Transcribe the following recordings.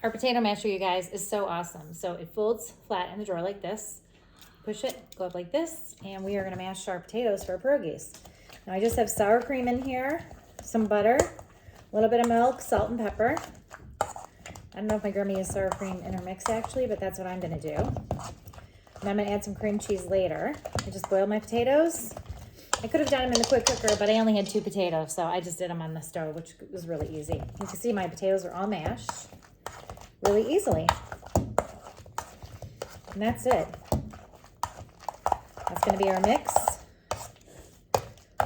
Our potato masher, you guys, is so awesome. So it folds flat in the drawer like this. Push it, go up like this, and we are gonna mash our potatoes for our pierogies. Now I just have sour cream in here, some butter, a little bit of milk, salt and pepper. I don't know if my grandma used sour cream in her mix actually, but that's what I'm gonna do. And I'm gonna add some cream cheese later. I just boiled my potatoes. I could have done them in the quick cooker, but I only had 2 potatoes, so I just did them on the stove, which was really easy. You can see my potatoes are all mashed really easily. And that's it. That's gonna be our mix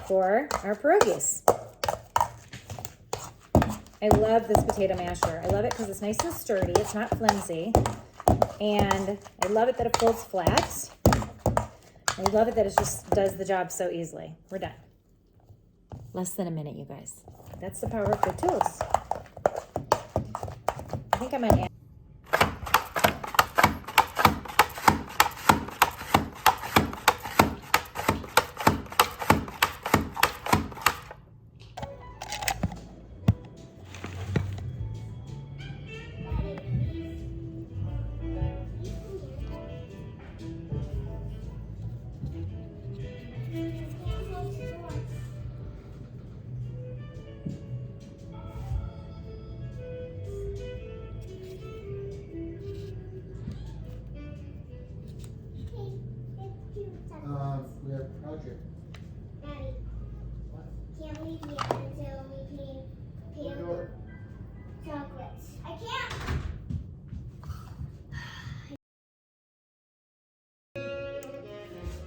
for our pierogies. I love this potato masher. I love it because it's nice and sturdy. It's not flimsy. And I love it that it folds flat. I love it that it just does the job so easily. We're done. Less than a minute, you guys. That's the power of good tools. I think I might add. We have a project. Daddy, can't leave yet until we pay the chocolates. I can't.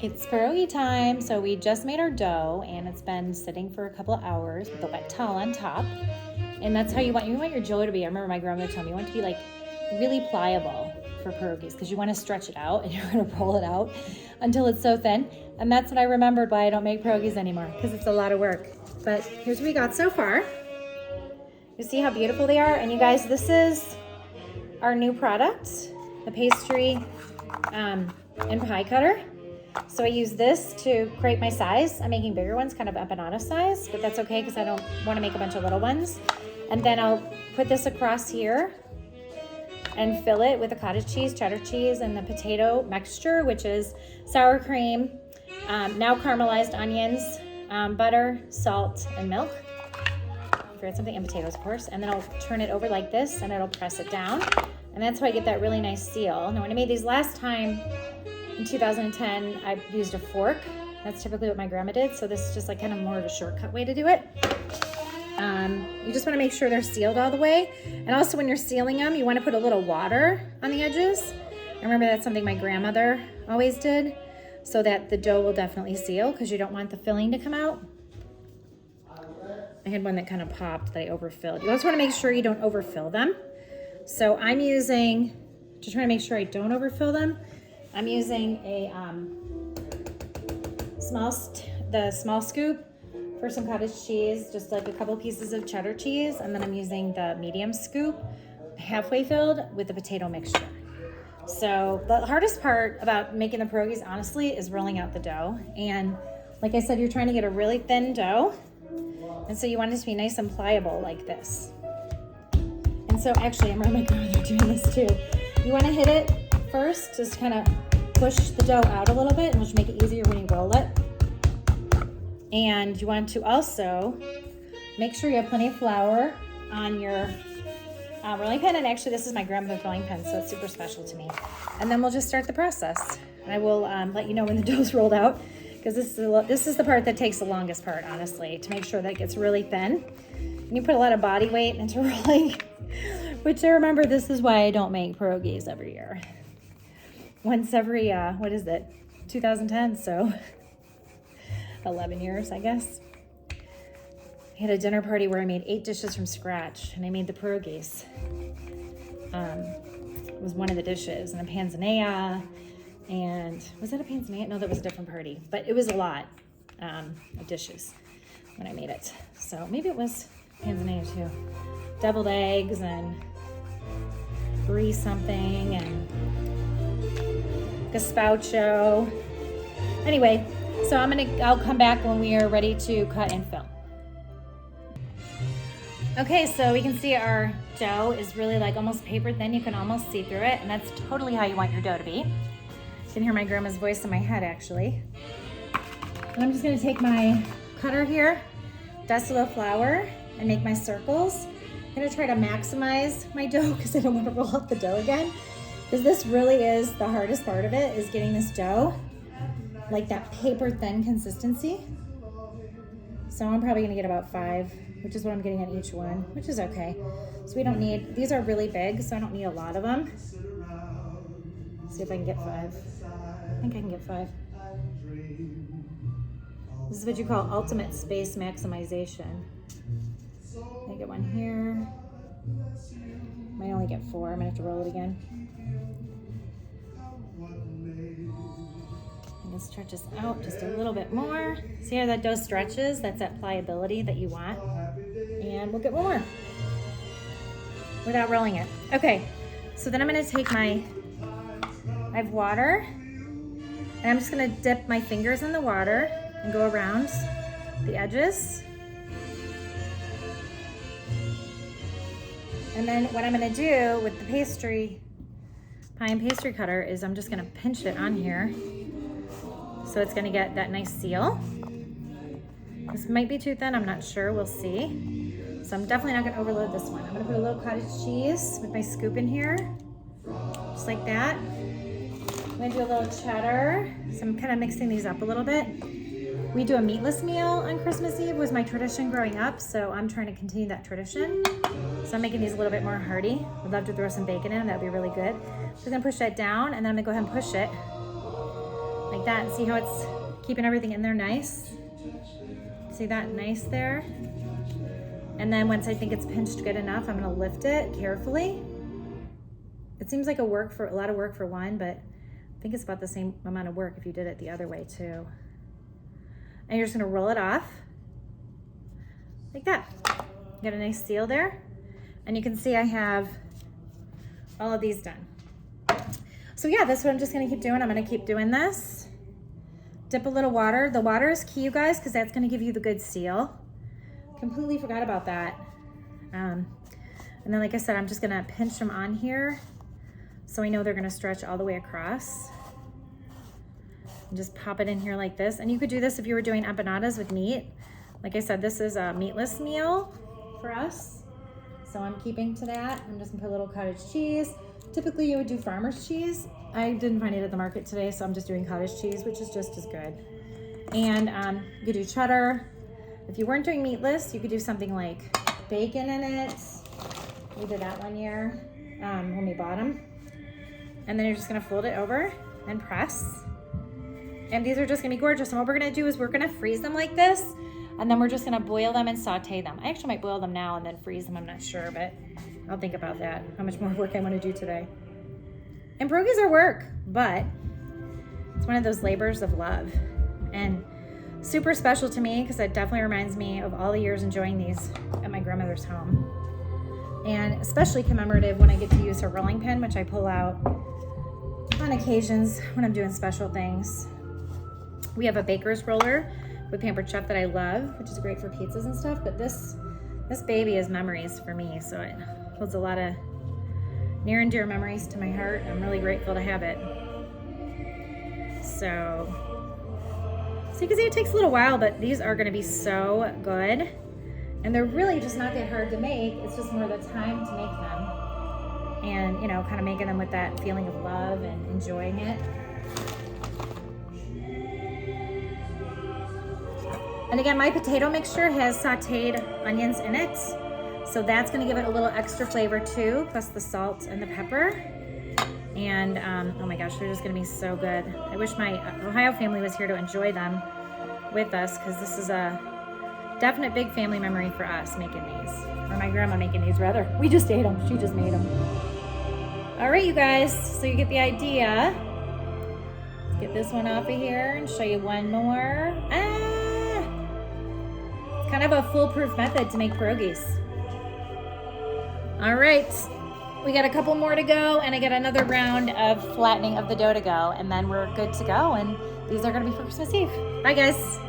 It's pierogi time. So we just made our dough and it's been sitting for a couple of hours with a wet towel on top. And that's how you want your dough to be. I remember my grandmother told me you want it to be like really pliable for pierogies because you want to stretch it out and you're going to roll it out until it's so thin. And that's what I remembered why I don't make pierogies anymore, because it's a lot of work. But here's what we got so far. You see how beautiful they are? And you guys, this is our new product, the pastry and pie cutter. So I use this to create my size. I'm making bigger ones, kind of empanada size, but that's okay because I don't want to make a bunch of little ones. And then I'll put this across here and fill it with the cottage cheese, cheddar cheese, and the potato mixture, which is sour cream, now caramelized onions, butter, salt, and milk. I forgot something, and potatoes, of course. And then I'll turn it over like this, and it'll press it down. And that's how I get that really nice seal. Now, when I made these last time, in 2010, I used a fork. That's typically what my grandma did. So this is just like kind of more of a shortcut way to do it. You just want to make sure they're sealed all the way. And also when you're sealing them, you want to put a little water on the edges. I remember that's something my grandmother always did, so that the dough will definitely seal because you don't want the filling to come out. I had one that kind of popped that I overfilled. You also want to make sure you don't overfill them. So I'm using, just trying to make sure I don't overfill them, I'm using a small scoop for some cottage cheese, just like a couple pieces of cheddar cheese, and then I'm using the medium scoop, halfway filled, with the potato mixture. So the hardest part about making the pierogies, honestly, is rolling out the dough. And like I said, you're trying to get a really thin dough, and so you want it to be nice and pliable like this. And so actually, I remember my grandmother doing this too. You want to hit it first, just kind of push the dough out a little bit, which will make it easier when you roll it. And you want to also make sure you have plenty of flour on your rolling pin. And actually, this is my grandmother's rolling pin, so it's super special to me. And then we'll just start the process. I will let you know when the dough's rolled out, because this is the part that takes the longest part, honestly, to make sure that it gets really thin. And you put a lot of body weight into rolling, which I remember, this is why I don't make pierogies every year. Once every, 2010, so 11 years, I guess. I had a dinner party where I made 8 dishes from scratch, and I made the pierogies. It was one of the dishes, and a panzanea, and was that a panzanea? No, that was a different party, but it was a lot of dishes when I made it. So maybe it was panzanea too. Deviled eggs and brie something and gazpacho. Anyway, so I'll come back when we are ready to cut and fill. Okay, so we can see our dough is really like almost paper thin. You can almost see through it, and that's totally how you want your dough to be. You can hear my grandma's voice in my head, actually. And I'm just gonna take my cutter here, dust a little flour, and make my circles. I'm gonna try to maximize my dough because I don't want to roll up the dough again. Because this really is the hardest part of it, is getting this dough like that paper thin consistency. So I'm probably gonna get about 5, which is what I'm getting on each one, which is okay. So we don't need, these are really big, so I don't need a lot of them. Let's see if I can get 5. I think I can get 5. This is what you call ultimate space maximization. I get one here. Might only get 4, I'm gonna have to roll it again. I'm gonna stretch this out just a little bit more. See how that dough stretches? That's that pliability that you want. And we'll get one more without rolling it. Okay, so then I'm gonna take I have water, and I'm just gonna dip my fingers in the water and go around the edges. And then what I'm gonna do with the pie and pastry cutter is I'm just gonna pinch it on here. So it's gonna get that nice seal. This might be too thin, I'm not sure, we'll see. So I'm definitely not gonna overload this one. I'm gonna put a little cottage cheese with my scoop in here, just like that. I'm gonna do a little cheddar. So I'm kind of mixing these up a little bit. We do a meatless meal on Christmas Eve, was my tradition growing up, so I'm trying to continue that tradition. So I'm making these a little bit more hearty. I'd love to throw some bacon in them, that'd be really good. So I'm gonna push that down, and then I'm gonna go ahead and push it like that, and see how it's keeping everything in there nice. See that nice there? And then once I think it's pinched good enough, I'm gonna lift it carefully. It seems like a lot of work for one, but I think it's about the same amount of work if you did it the other way too. And you're just gonna roll it off like that. Get a nice seal there. And you can see I have all of these done. So yeah, that's what I'm just gonna keep doing. I'm gonna keep doing this. Dip a little water. The water is key, you guys, because that's gonna give you the good seal. Completely forgot about that. And then like I said, I'm just gonna pinch them on here so I know they're gonna stretch all the way across. And just pop it in here like this. And you could do this if you were doing empanadas with meat. Like I said, this is a meatless meal for us. So I'm keeping to that. I'm just gonna put a little cottage cheese. Typically you would do farmer's cheese. I didn't find it at the market today, so I'm just doing cottage cheese, which is just as good. And you could do cheddar. If you weren't doing meatless, you could do something like bacon in it. We did that one year when we bought them. And then you're just gonna fold it over and press. And these are just gonna be gorgeous. And what we're gonna do is we're gonna freeze them like this, and then we're just gonna boil them and saute them. I actually might boil them now and then freeze them, I'm not sure, but I'll think about that, how much more work I wanna do today. And pierogies are work, but it's one of those labors of love. And super special to me because it definitely reminds me of all the years enjoying these at my grandmother's home. And especially commemorative when I get to use her rolling pin, which I pull out on occasions when I'm doing special things. We have a baker's roller with Pampered Chef that I love, which is great for pizzas and stuff, but this baby is memories for me, so it holds a lot of near and dear memories to my heart. I'm really grateful to have it. So you can see it takes a little while, but these are gonna be so good. And they're really just not that hard to make. It's just more the time to make them. And, you know, kind of making them with that feeling of love and enjoying it. And again, my potato mixture has sauteed onions in it. So that's gonna give it a little extra flavor too, plus the salt and the pepper. And oh my gosh, they're just gonna be so good. I wish my Ohio family was here to enjoy them with us, because this is a definite big family memory for us making these. Or my grandma making these, rather. We just ate them, she just made them. All right, you guys, so you get the idea. Let's get this one off of here and show you one more. It's kind of a foolproof method to make pierogies. All right. We got a couple more to go, and I got another round of flattening of the dough to go, and then we're good to go, and these are gonna be for Christmas Eve. Bye, guys.